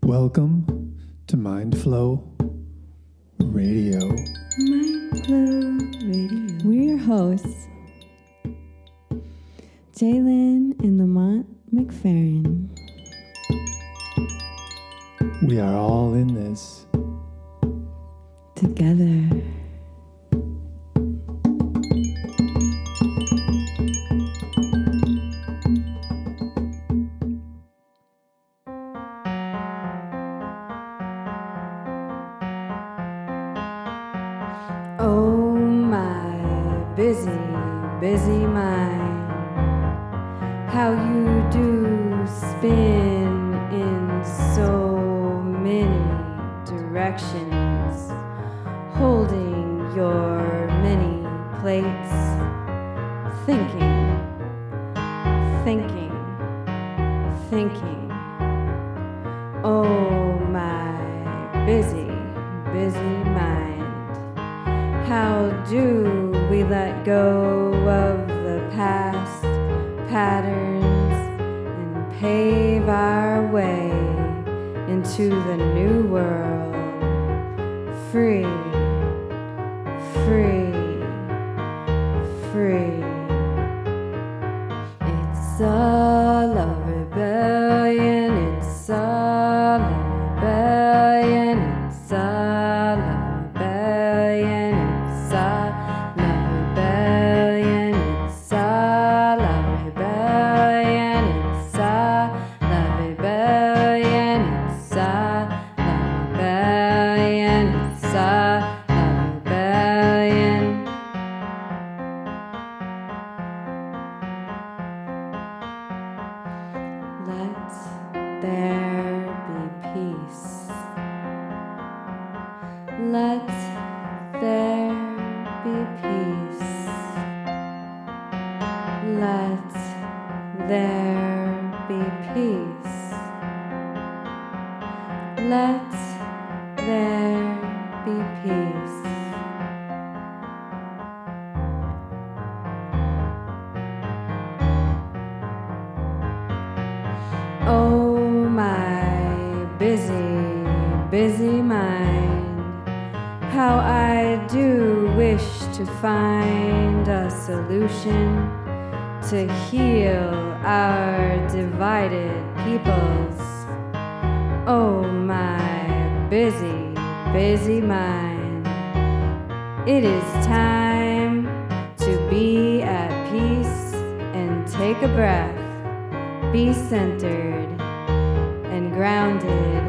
Welcome to Mindflow Radio. Mindflow Radio. We're your hosts, Jai Lynn and Lamont McFerrin. We are all in this together. Oh my busy, busy mind, how you do spin in so many directions, holding your many plates, thinking, thinking, thinking. Oh my busy, busy mind. How do we let go of the past patterns and pave our way into the new world? Free, free, free. It's a love rebellion, it's a love rebellion, it's a love rebellion. Let there be peace. Let there be peace. Let there be peace. Oh my busy, busy mind. How I do wish to find a solution to heal our divided peoples. Oh my busy, busy mind. It is time to be at peace and take a breath. Be centered and grounded,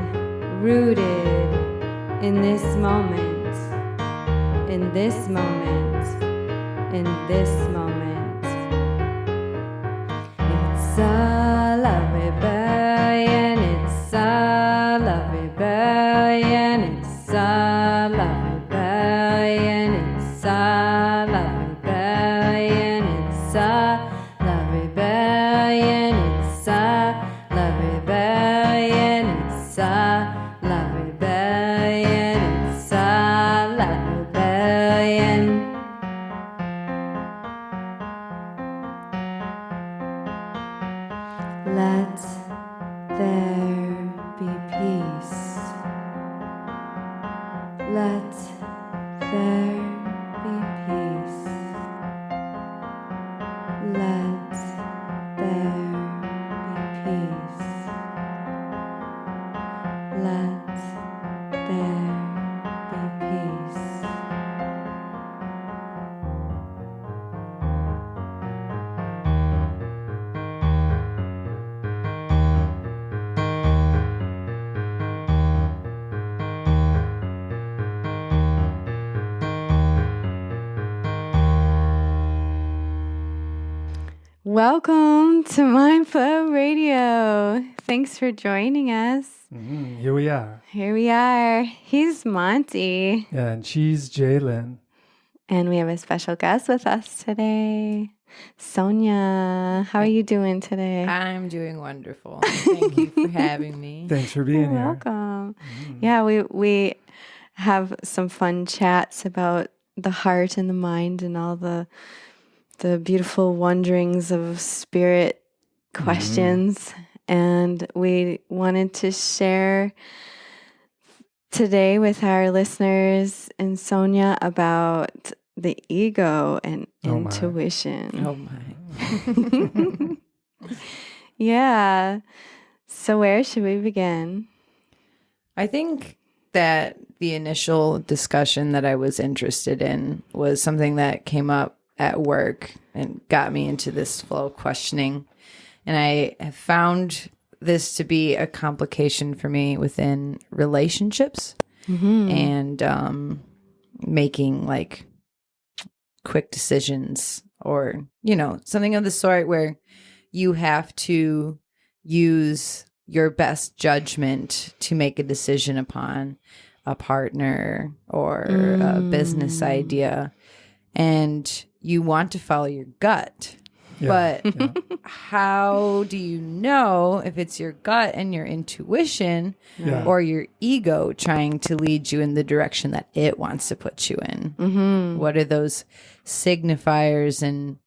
rooted in this moment. In this moment, in this moment. It's a love rebellion, it's a love rebellion, it's a love rebellion, it's a love rebellion, it's a love rebellion, it's a love rebellion, it's a love rebellion, it's a love. Let there be peace. Let there be peace. Let there be peace. Let there be peace. Welcome to Mindflow Radio. Thanks for joining us. Here we are. Here we are. He's Monty. Yeah, and she's Jai Lynn. And we have a special guest with us today, Sonya. How are you doing today? I'm doing wonderful. Thank you for having me. Thanks for being here. Welcome. Yeah, we have some fun chats about the heart and the mind and all the beautiful wanderings of spirit questions. and we wanted to share today with our listeners and Sonya about the ego and Oh my. intuition. Oh my. Yeah. So where should we begin? I think that the initial discussion that I was interested in was something that came up at work and got me into this flow of questioning. And I have found this to be a complication for me within relationships and making like quick decisions or, something of the sort where you have to use your best judgment to make a decision upon a partner or a business idea. And you want to follow your gut. Yeah. But how do you know if it's your gut and your intuition Yeah. or your ego trying to lead you in the direction that it wants to put you in? What are those signifiers and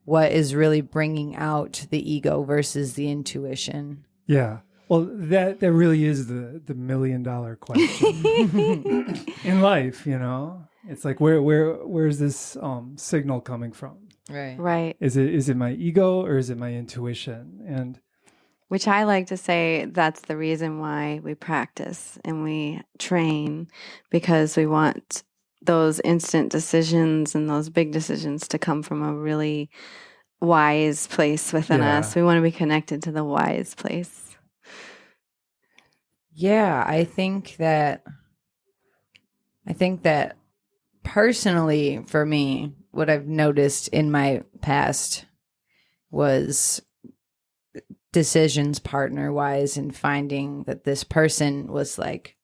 what is really bringing out the ego versus the intuition? Yeah. Well, that really is the $1 million question in life, It's like where's this signal coming from? Right. Is it my ego or is it my intuition? And Which I like to say that's the reason why we practice and we train, because we want those instant decisions and those big decisions to come from a really wise place within us. We want to be connected to the wise place. Yeah, I think that personally for me, what I've noticed in my past was decisions partner wise and finding that this person was like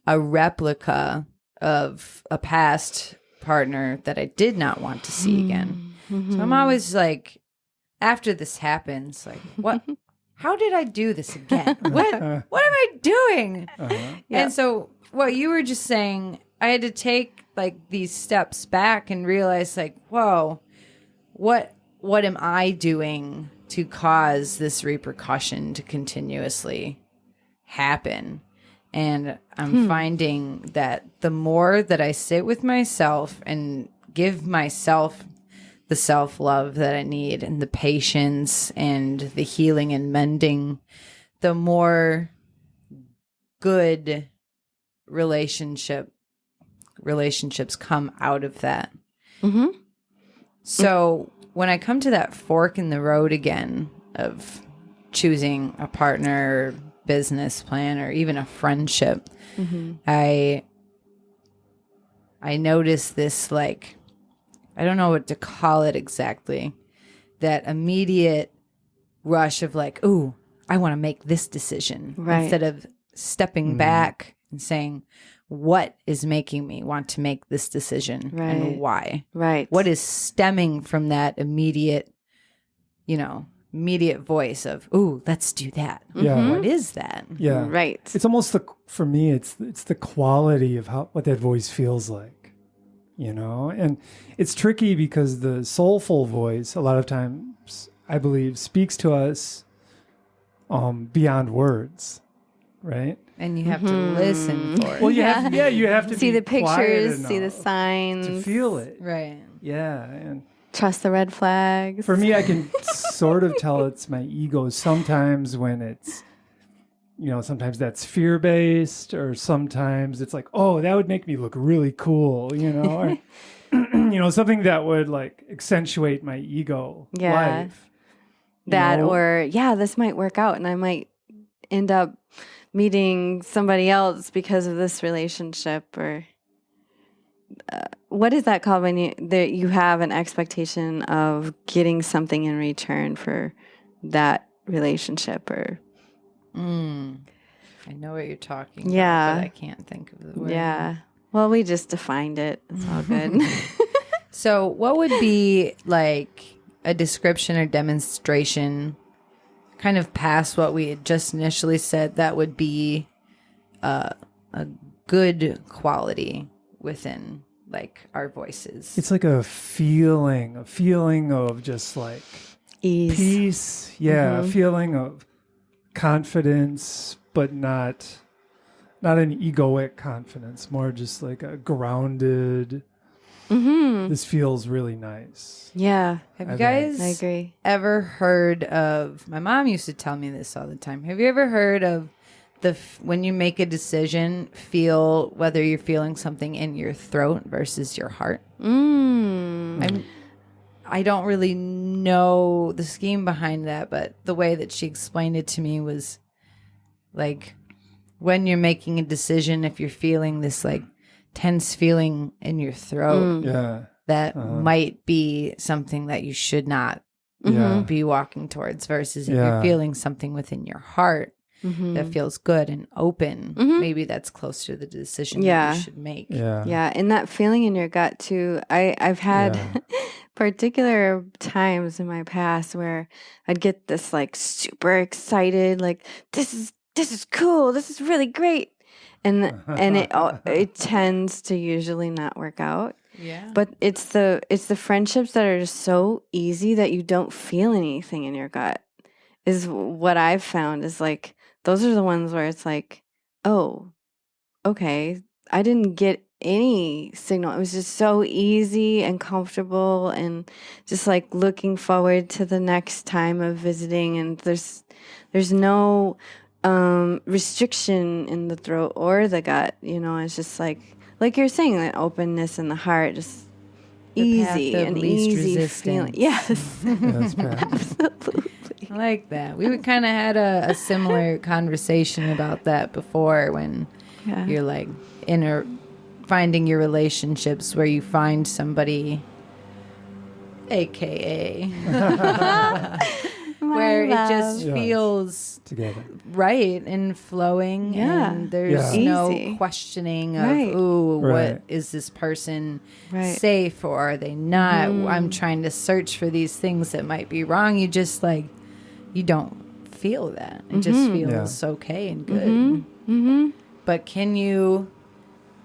a replica of a past partner that I did not want to see again. So I'm always like, after this happens, like, what? How did I do this again? What am I doing? And so what you were just saying, I had to take like these steps back and realize like, whoa, what am I doing to cause this repercussion to continuously happen? And I'm finding that the more that I sit with myself and give myself the self-love that I need and the patience and the healing and mending, the more good relationships come out of that. So when I come to that fork in the road again of choosing a partner, business plan, or even a friendship, I notice this, like, I don't know what to call it exactly, that immediate rush of like, ooh, I want to make this decision, instead of stepping back and saying, what is making me want to make this decision and why? What is stemming from that immediate voice of, ooh, let's do that. Yeah. What is that? yeah, Right. it's almost for me, it's the quality of what that voice feels like. And it's tricky because the soulful voice a lot of times, I believe, speaks to us beyond words, right? And you have to listen for it. Well, you have to see be the pictures, quiet see the enough signs, to feel it. Right. Yeah, and trust the red flags. for me, I can sort of tell it's my ego sometimes when it's, sometimes that's fear-based, or sometimes it's like, oh, that would make me look really cool, or, something that would like accentuate my ego life. Or this might work out and I might end up meeting somebody else because of this relationship, or what is that called when you have an expectation of getting something in return for that relationship, or I know what you're talking about, but I can't think of the word. Yeah. Well, we just defined it. It's all good. So what would be like a description or demonstration kind of past what we had just initially said that would be a good quality within like our voices? It's like a feeling of just like Ease. peace. Yeah, a feeling of confidence, but not an egoic confidence, more just like a grounded, this feels really nice. Yeah. Have you I guys I agree. ever heard of, my mom used to tell me this all the time. Have you ever heard of when you make a decision, feel whether you're feeling something in your throat versus your heart? I don't really know the scheme behind that, but the way that she explained it to me was like when you're making a decision, if you're feeling this like tense feeling in your throat, that might be something that you should not be walking towards, versus if you're feeling something within your heart that feels good and open, maybe that's close to the decision that you should make. Yeah, and that feeling in your gut too. I've had particular times in my past where I'd get this like super excited, like this is cool, this is really great, and it tends to usually not work out. Yeah, but it's the friendships that are just so easy that you don't feel anything in your gut. Is what I've found is like those are the ones where it's like, oh, okay, I didn't get any signal. It was just so easy and comfortable and just like looking forward to the next time of visiting. And there's no restriction in the throat or the gut. It's just like you're saying, that openness in the heart, just the easy path of and least easy resistance. feeling. Yes, That's bad. absolutely. I like that. We kind of had a similar conversation about that before, when you're like finding your relationships where you find somebody, AKA, where it just feels together, right and flowing, and there's no questioning of, what is this person safe or are they not? I'm trying to search for these things that might be wrong. You just like, you don't feel that. It just feels okay and good. But can you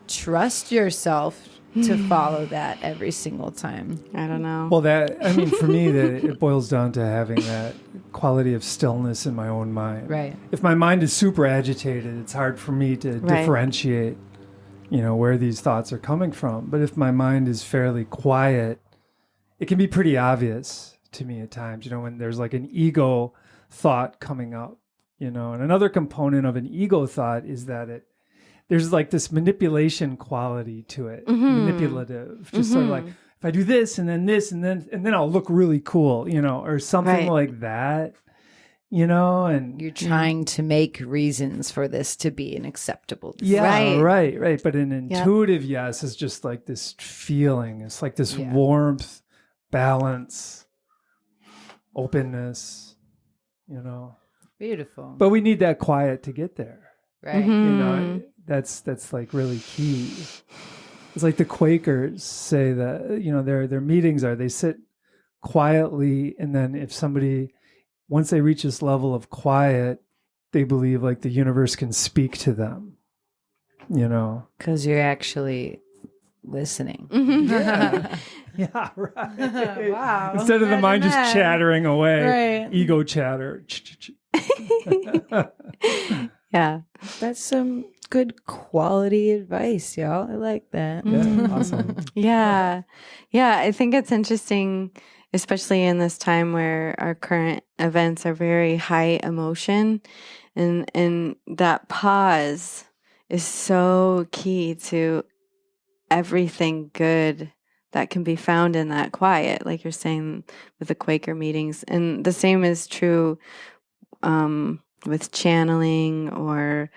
trust yourself to follow that every single time? I don't know. Well, for me, it boils down to having that quality of stillness in my own mind. Right. If my mind is super agitated, it's hard for me to differentiate, where these thoughts are coming from. But if my mind is fairly quiet, it can be pretty obvious to me at times, when there's like an ego thought coming up, and another component of an ego thought is that there's like this manipulation quality to it, manipulative, just sort of like, if I do this and then this and then I'll look really cool, or something like that, and you're trying to make reasons for this to be an acceptable decision. Right. But an intuitive yes is just like this feeling. It's like this warmth, balance, openness, Beautiful. But we need that quiet to get there. Right. That's like really key. It's like the Quakers say that, their meetings they sit quietly, and then if somebody, once they reach this level of quiet, they believe like the universe can speak to them, Because you're actually listening. Yeah, right. Wow. Instead of the mind just that. chattering away, Right. ego chatter. Yeah. That's some good quality advice, y'all. I like that. Yeah, awesome. Yeah. I think it's interesting, especially in this time where our current events are very high emotion, and that pause is so key to everything good that can be found in that quiet, like you're saying with the Quaker meetings. And the same is true with channeling, or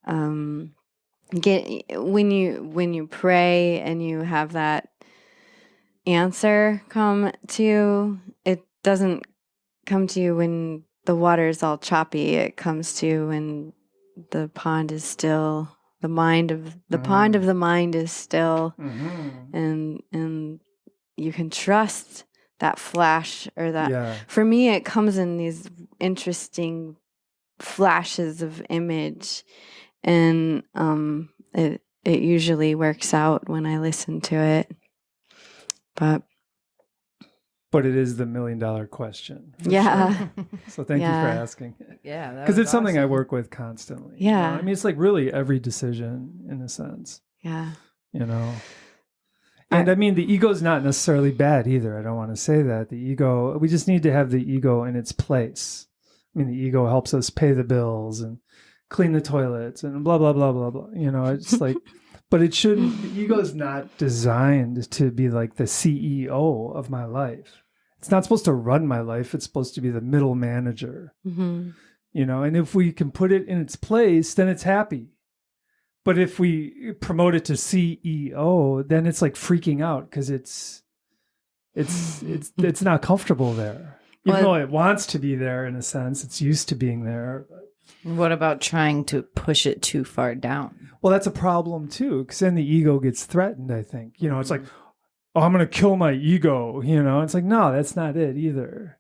when you pray and you have that answer come to you. It doesn't come to you when the water is all choppy. It comes to you when the pond is still. The mind of the pond of the mind is still, and you can trust that flash, or that. Yeah. For me, it comes in these interesting flashes of image, and it usually works out when I listen to it. But but it is the $1 million question. for Yeah. sure. So thank you Yeah. for asking. Yeah, that Because was it's something I awesome. work with constantly. Yeah. I mean, it's like really every decision in a sense, Yeah. you know. And I mean, the ego is not necessarily bad either. I don't want to say that. The ego, we just need to have the ego in its place. I mean, the ego helps us pay the bills and clean the toilets and blah, blah, blah, blah, blah. You know, it's like, but it shouldn't, the ego is not designed to be like the CEO of my life. It's not supposed to run my life. It's supposed to be the middle manager, Mm-hmm. you know, and if we can put it in its place, then it's happy. But if we promote it to CEO, then it's like freaking out because it's not comfortable there. Even though it wants to be there in a sense, it's used to being there. What about trying to push it too far down? Well, that's a problem too, because then the ego gets threatened, I think. You know, it's like, oh, I'm going to kill my ego. You know, it's like, no, that's not it either.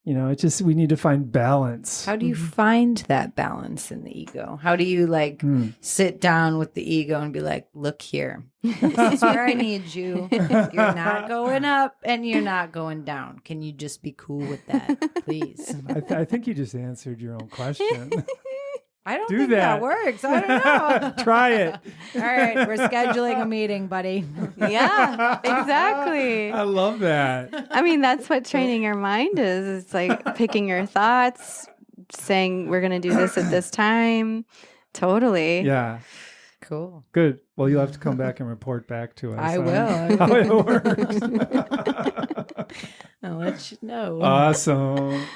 You know, it's just, we need to find balance. How do you find that balance in the ego? How do you like sit down with the ego and be like, look here, this is where I need you. You're not going up and you're not going down. Can you just be cool with that, please? I think you just answered your own question. I don't Do think that. that works. I don't know. Try it. All right, we're scheduling a meeting, buddy. Yeah, exactly. I love that. I mean, that's what training your mind is. It's like picking your thoughts, saying we're going to do this at this time. Totally. Yeah. Cool. Good. Well, you'll have to come back and report back to us. I on will. How it works. I'll let you know. Awesome.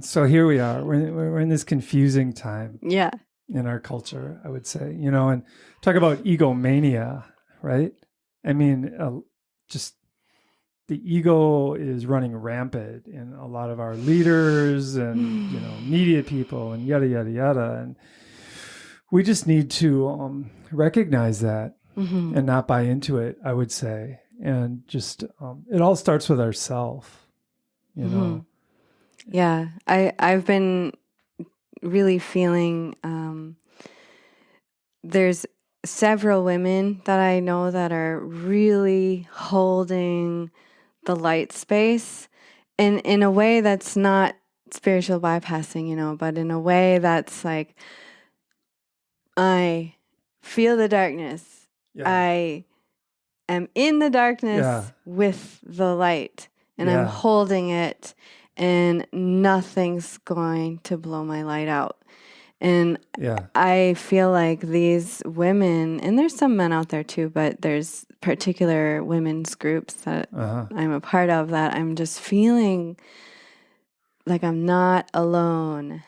So here we are. We're in this confusing time Yeah. in our culture, I would say, you know, and talk about egomania, right? I mean, just the ego is running rampant in a lot of our leaders and, you know, media people and yada, yada, yada. And we just need to recognize that and not buy into it, I would say. And just, it all starts with ourselves, you know. Yeah. I've been really feeling there's several women that I know that are really holding the light space in a way that's not spiritual bypassing, you know, but in a way that's like, I feel the darkness. Yeah. I am in the darkness with the light, and I'm holding it, and nothing's going to blow my light out. And I feel like these women, and there's some men out there too, but there's particular women's groups that I'm a part of that I'm just feeling like I'm not alone.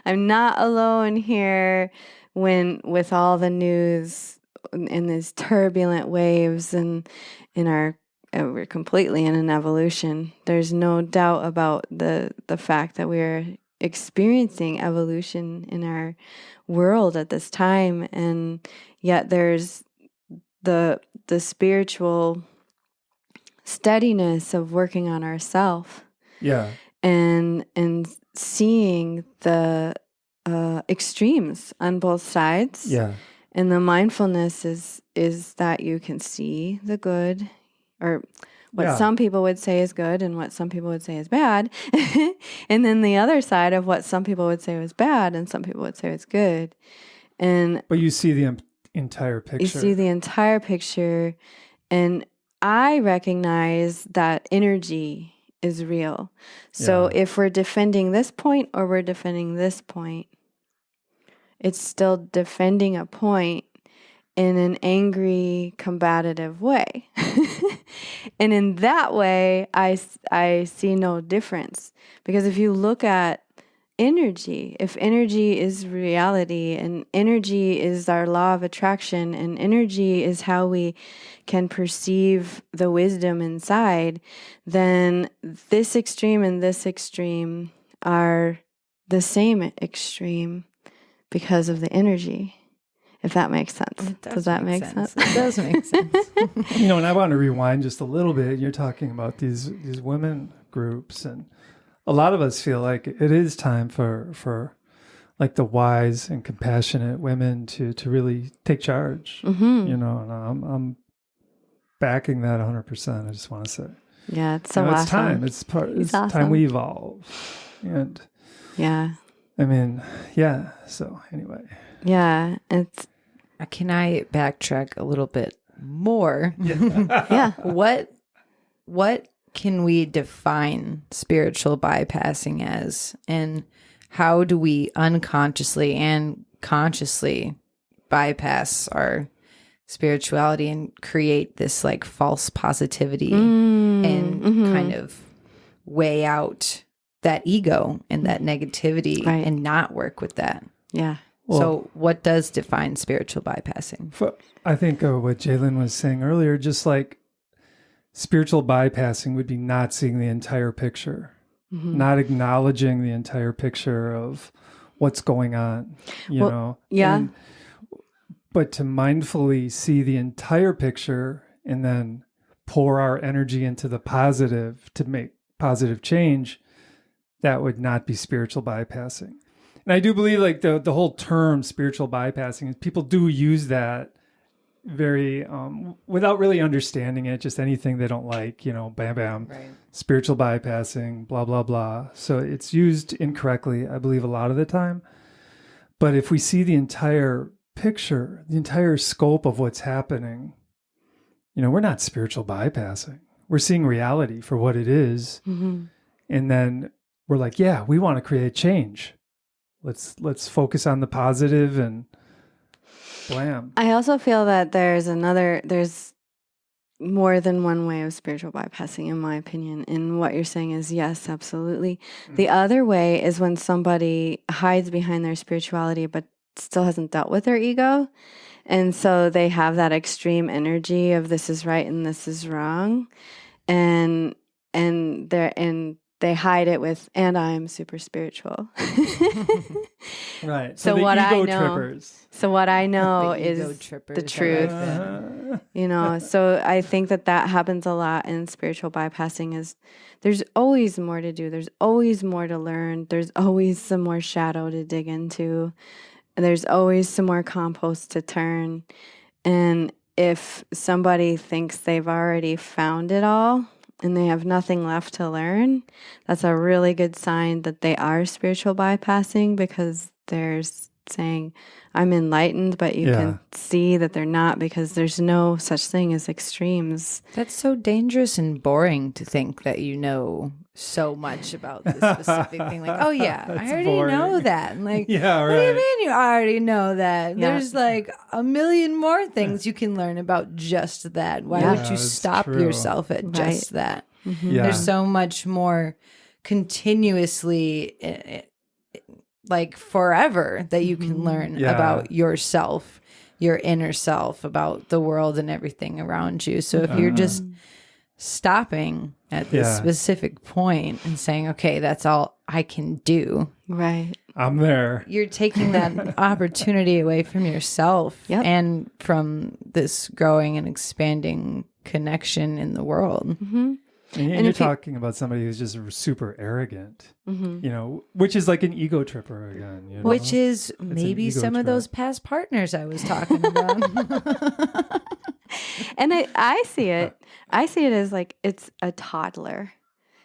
I'm not alone here with all the news and these turbulent waves and we're completely in an evolution. There's no doubt about the fact that we're experiencing evolution in our world at this time, and yet there's the spiritual steadiness of working on ourselves. Yeah. And seeing the extremes on both sides. Yeah. And the mindfulness is that you can see the good, or what some people would say is good and what some people would say is bad. And then the other side of what some people would say was bad and some people would say was good. But you see the entire picture. You see the entire picture. And I recognize that energy is real. So if we're defending this point or we're defending this point, it's still defending a point in an angry, combative way. And in that way, I see no difference. Because if you look at energy, if energy is reality and energy is our law of attraction and energy is how we can perceive the wisdom inside, then this extreme and this extreme are the same extreme because of the energy. If that makes sense. Does that make sense? It does make sense. You know, and I want to rewind just a little bit. You're talking about these women groups, and a lot of us feel like it is time for like the wise and compassionate women to really take charge. You know, and backing that 100%. I just want to say. Yeah, it's so It's awesome. time. It's awesome. time we evolve. And Yeah. I mean, yeah. So anyway. Yeah. It's Can I backtrack a little bit more? yeah. What can we define spiritual bypassing as, and how do we unconsciously and consciously bypass our spirituality and create this like false positivity and kind of weigh out that ego and that negativity and not work with that? Yeah. Well, so what does define spiritual bypassing? I think what Jai Lynn was saying earlier, just like spiritual bypassing would be not seeing the entire picture, not acknowledging the entire picture of what's going on, you know? Yeah. But to mindfully see the entire picture and then pour our energy into the positive to make positive change, that would not be spiritual bypassing. And I do believe like the whole term spiritual bypassing, people do use that very without really understanding it, just anything they don't like, you know, bam, bam, spiritual bypassing, blah, blah, blah. So it's used incorrectly, I believe, a lot of the time. But if we see the entire picture, the entire scope of what's happening, you know, we're not spiritual bypassing. We're seeing reality for what it is. And then we're like, yeah, we want to create change. Let's focus on the positive and blam. I also feel that there's more than one way of spiritual bypassing, in my opinion. And what you're saying is yes, absolutely. The other way is when somebody hides behind their spirituality, but still hasn't dealt with their ego. And so they have that extreme energy of this is right and this is wrong. And they hide it with, and I'm super spiritual. Right. So the what ego I know, trippers. so what I know The ego is trippers, the I like truth. that. You know, so I think that happens a lot in spiritual bypassing. Is there's always more to do. There's always more to learn. There's always some more shadow to dig into. And there's always some more compost to turn. And if somebody thinks they've already found it all and they have nothing left to learn, that's a really good sign that they are spiritual bypassing, because they're saying, I'm enlightened, but you can see that they're not, because there's no such thing as extremes. That's so dangerous and boring to think that you know so much about this specific thing. Like, oh yeah, I already know that. And like, yeah, right. What do you mean you already know that? Yeah. There's like a million more things you can learn about just that. Why Yeah. would you That's stop true. yourself at just that? Yeah. There's so much more continuously, like forever, that you can learn about yourself, your inner self, about the world and everything around you. So if you're just stopping at this specific point and saying, okay, that's all I can do. Right. I'm there. You're taking that opportunity away from yourself and from this growing and expanding connection in the world. And you're talking about somebody who's just super arrogant, you know, which is like an ego tripper again. You know? Which is It's an maybe ego some of trip. those past partners I was talking about. And I see it as like it's a toddler.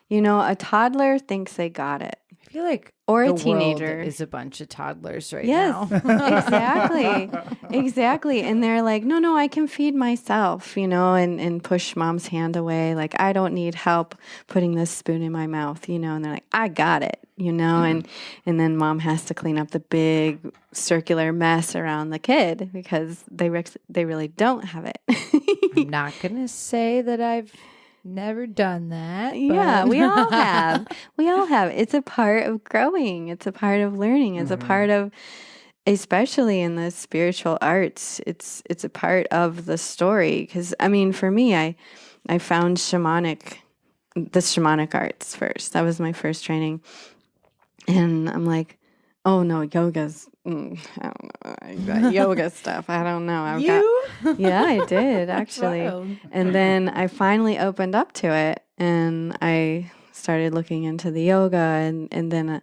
You know, a toddler thinks they got it. I feel like Or a the world teenager is a bunch of toddlers right Yes, now. exactly. And they're like, no, I can feed myself, you know, and push mom's hand away. Like, I don't need help putting this spoon in my mouth, you know, and they're like, I got it, you know, and then mom has to clean up the big circular mess around the kid because they really don't have it. I'm not going to say that I've never done that. Yeah, but- we all have. We all have. It's a part of growing. It's a part of learning. It's a part of, especially in the spiritual arts, it's a part of the story. Because, I mean, for me, I found the shamanic arts first. That was my first training. And I'm like, oh no, yoga's, I don't know. I got yoga stuff. I don't know. Yeah, I did actually. Wild. And then I finally opened up to it and I started looking into the yoga and then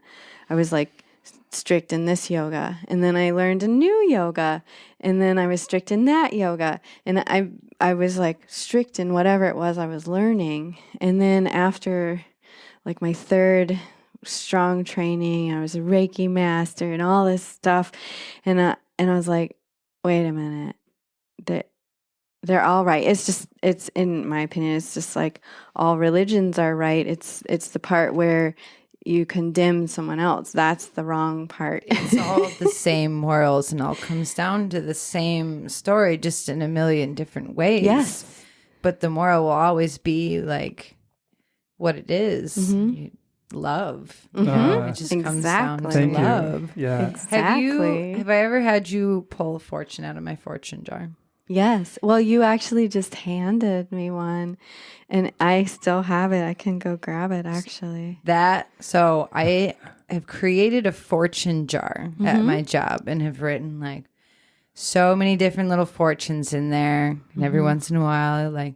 I was like strict in this yoga, and then I learned a new yoga, and then I was strict in that yoga, and I was like strict in whatever it was I was learning. And then after like my third strong training, I was a Reiki master and all this stuff, and I was like, wait a minute, they're all right. It's in my opinion, it's just like all religions are right. It's the part where you condemn someone else. That's the wrong part. It's all the same morals and all comes down to the same story, just in a million different ways. Yes. But the moral will always be like what it is. Love. It just comes down to Thank you. love. Yeah. Exactly. Have I ever had you pull a fortune out of my fortune jar? Yes. Well, you actually just handed me one, and I still have it. I can go grab it, actually. So I have created a fortune jar at my job and have written like so many different little fortunes in there. And every once in a while, I like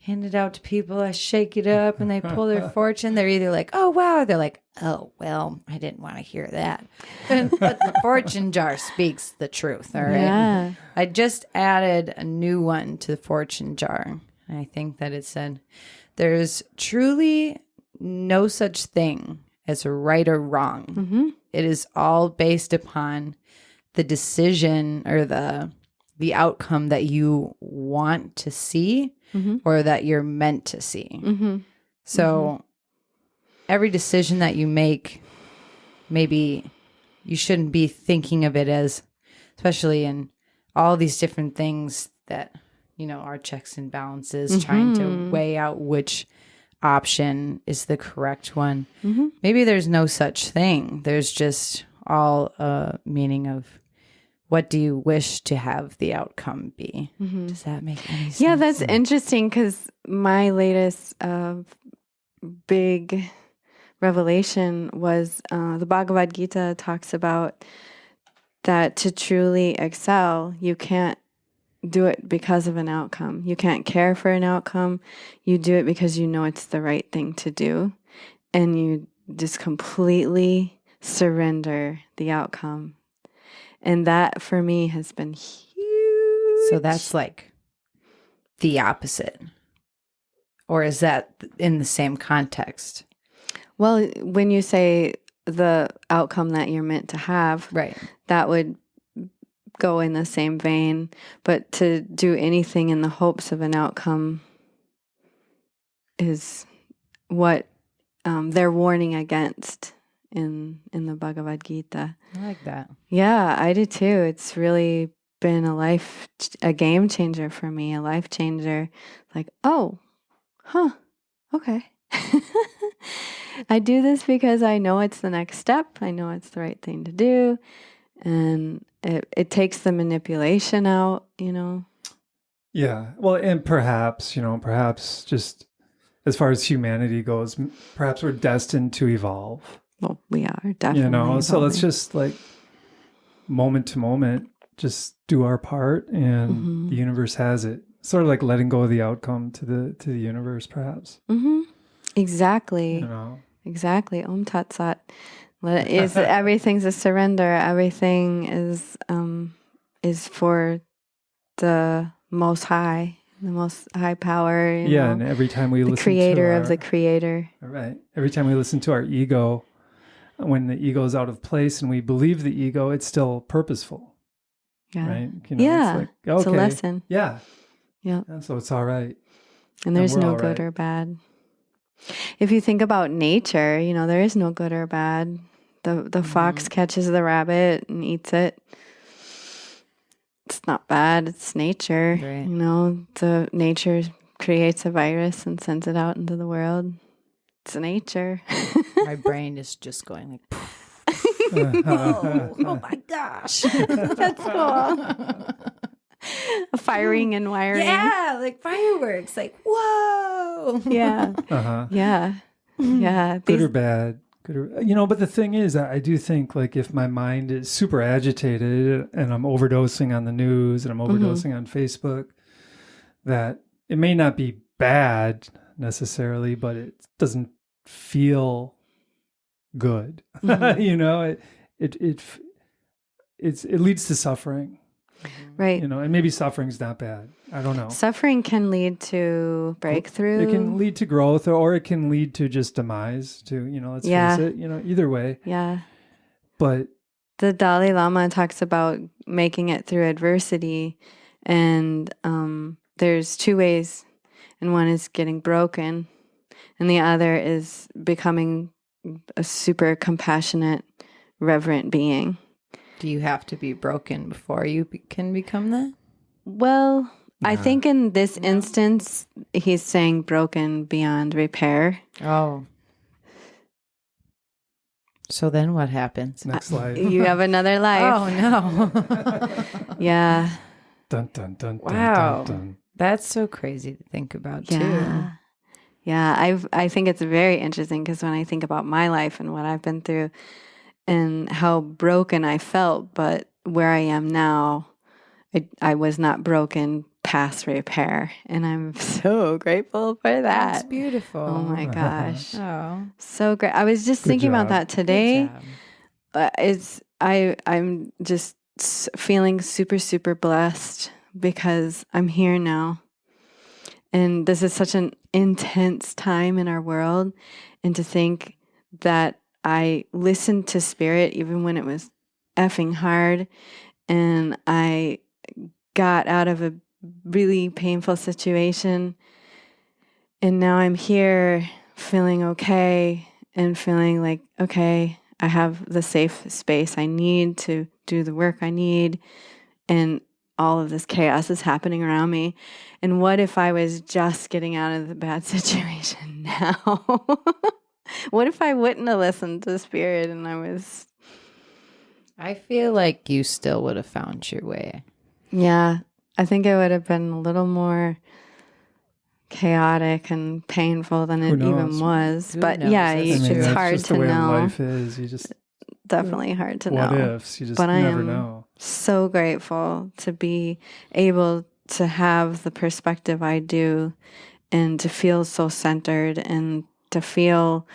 hand it out to people. I shake it up and they pull their fortune. They're either like, oh, wow. They're like, oh, well, I didn't want to hear that. But the fortune jar speaks the truth. All right. Yeah. I just added a new one to the fortune jar. I think that it said, there's truly no such thing as right or wrong. It is all based upon the decision or the outcome that you want to see or that you're meant to see. So every decision that you make, maybe you shouldn't be thinking of it as, especially in all these different things that, you know, our checks and balances, trying to weigh out which option is the correct one. Maybe there's no such thing. There's just all a meaning of what do you wish to have the outcome be? Does that make any sense? Yeah, that's interesting because my latest big revelation was the Bhagavad Gita talks about that to truly excel, you can't do it because of an outcome. You can't care for an outcome. You do it because you know it's the right thing to do. And you just completely surrender the outcome. And that for me has been huge. So that's like the opposite. Or is that in the same context? Well, when you say the outcome that you're meant to have, Right. that would go in the same vein. But to do anything in the hopes of an outcome is what they're warning against in the Bhagavad Gita. I like that. Yeah, I do too. It's really been a game changer for me, a life changer. Like, oh, okay. I do this because I know it's the next step. I know it's the right thing to do. And it takes the manipulation out, you know. Yeah. Well, and perhaps just as far as humanity goes, perhaps we're destined to evolve. Well, we are definitely. You know, evolving. so let's just like moment to moment, just do our part, and the universe has it. Sort of like letting go of the outcome to the universe, perhaps. Exactly. You know. Exactly. Om Tat Sat. Everything's a surrender. Everything is for the Most High, the Most High Power. You know, and every time we listen to Creator of the Creator. Right. Every time we listen to our ego, when the ego is out of place and we believe the ego, it's still purposeful. Yeah. Right. You know, Yeah. It's like, okay. It's a lesson. Yeah. Yeah. So it's all right. And there's we're no all good right. or bad. If you think about nature, you know, there is no good or bad. The fox catches the rabbit and eats it. It's not bad. It's nature. Right. You know, the nature creates a virus and sends it out into the world. It's nature. My brain is just going like, oh my gosh. That's cool. Firing and wiring. Yeah, like fireworks. Like, whoa. Yeah. Yeah. Yeah. Good or bad. But the thing is, I do think like if my mind is super agitated and I'm overdosing on the news and I'm overdosing on Facebook, that it may not be bad necessarily, but it doesn't feel good. You know, it leads to suffering, Right. and maybe suffering's not bad. I don't know. Suffering can lead to breakthrough. It can lead to growth, or it can lead to just demise. Let's face it. Either way. Yeah. But the Dalai Lama talks about making it through adversity, and there's two ways, and one is getting broken, and the other is becoming a super compassionate, reverent being. Do you have to be broken before you can become that? Well, I think in this instance, he's saying broken beyond repair. Oh. So then what happens? Next life. You have another life. Oh, no. Yeah. Dun, dun, dun, Wow. dun, dun, dun. That's so crazy to think about, too. Yeah. Yeah, I think it's very interesting because when I think about my life and what I've been through and how broken I felt, but where I am now, I was not broken past repair. And I'm so grateful for that. That's beautiful. Oh my gosh. Oh. So great. I was just Good thinking about job. that today. Good job. I'm just feeling super, super blessed because I'm here now. And this is such an intense time in our world. And to think that I listened to Spirit even when it was effing hard. And I got out of a really painful situation. And now I'm here feeling okay and feeling like, okay, I have the safe space I need to do the work I need. And all of this chaos is happening around me. And what if I was just getting out of the bad situation now? What if I wouldn't have listened to Spirit and I feel like you still would have found your way. Yeah, I think it would have been a little more chaotic and painful than it even was. Who But knows? yeah, That's it's true. that's hard just to the way know. life is. You just Definitely hard to what know. ifs. You just But I never am know. so grateful to be able to have the perspective I do and to feel so centered and to feel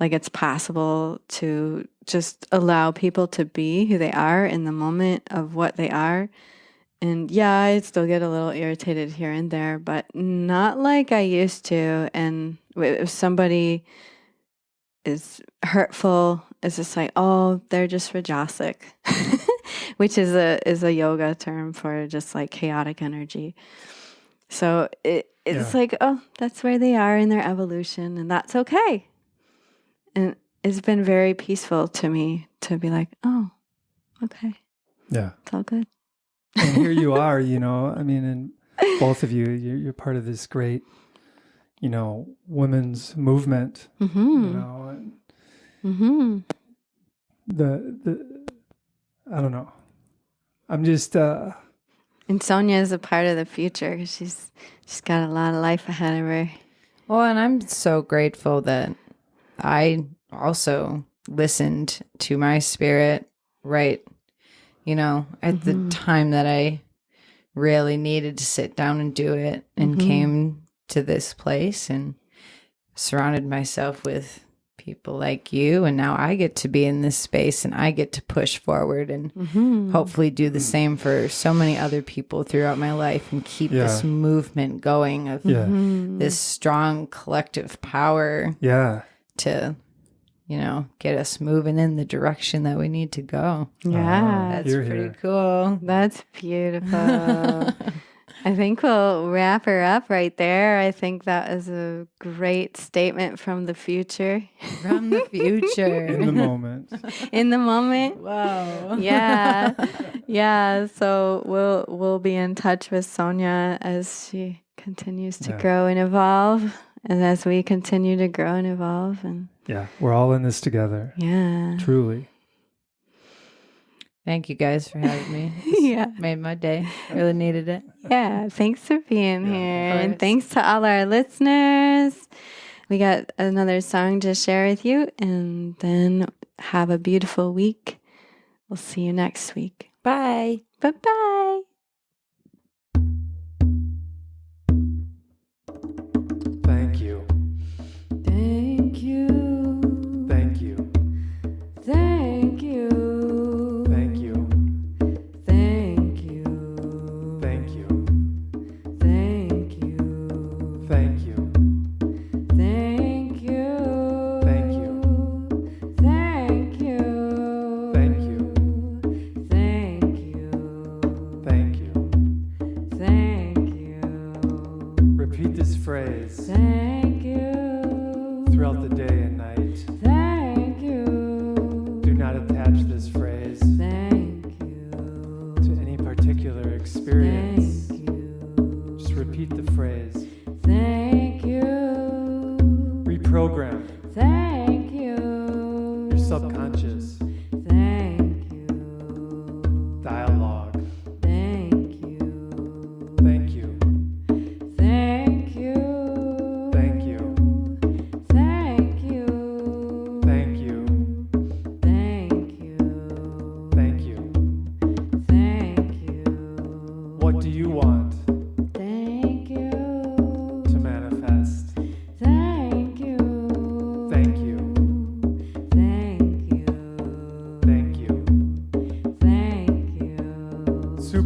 like it's possible to just allow people to be who they are in the moment of what they are. And yeah, I still get a little irritated here and there, but not like I used to. And if somebody is hurtful, it's just like, oh, they're just rajasic, which is a yoga term for just like chaotic energy. So it's like, oh, that's where they are in their evolution, and that's okay. And it's been very peaceful to me to be like, oh, okay, Yeah. it's all good. And here you are, and both of you, you're part of this great, women's movement, and the I don't know. I'm just, And Sonya is a part of the future because she's got a lot of life ahead of her. Well, and I'm so grateful that I also listened to my spirit right, at the time that I really needed to sit down and do it, and came to this place and surrounded myself with people like you. And now I get to be in this space and I get to push forward and hopefully do the same for so many other people throughout my life and keep this movement going of this strong collective power to, get us moving in the direction that we need to go. Yeah. That's You're pretty here. cool. That's beautiful. I think we'll wrap her up right there. I think that is a great statement from the future. From the future. in the moment. In the moment. Wow. Yeah. Yeah. So we'll be in touch with Sonya as she continues to grow and evolve, and as we continue to grow and evolve. And Yeah. We're all in this together. yeah. Truly. Thank you guys for having me. Yeah. Made my day. Really needed it. Yeah, thanks for being here. And course. thanks to all our listeners. We got another song to share with you, and then have a beautiful week. We'll see you next week. Bye. Bye-bye. Thank you. Thank you. Thank you. Thank you.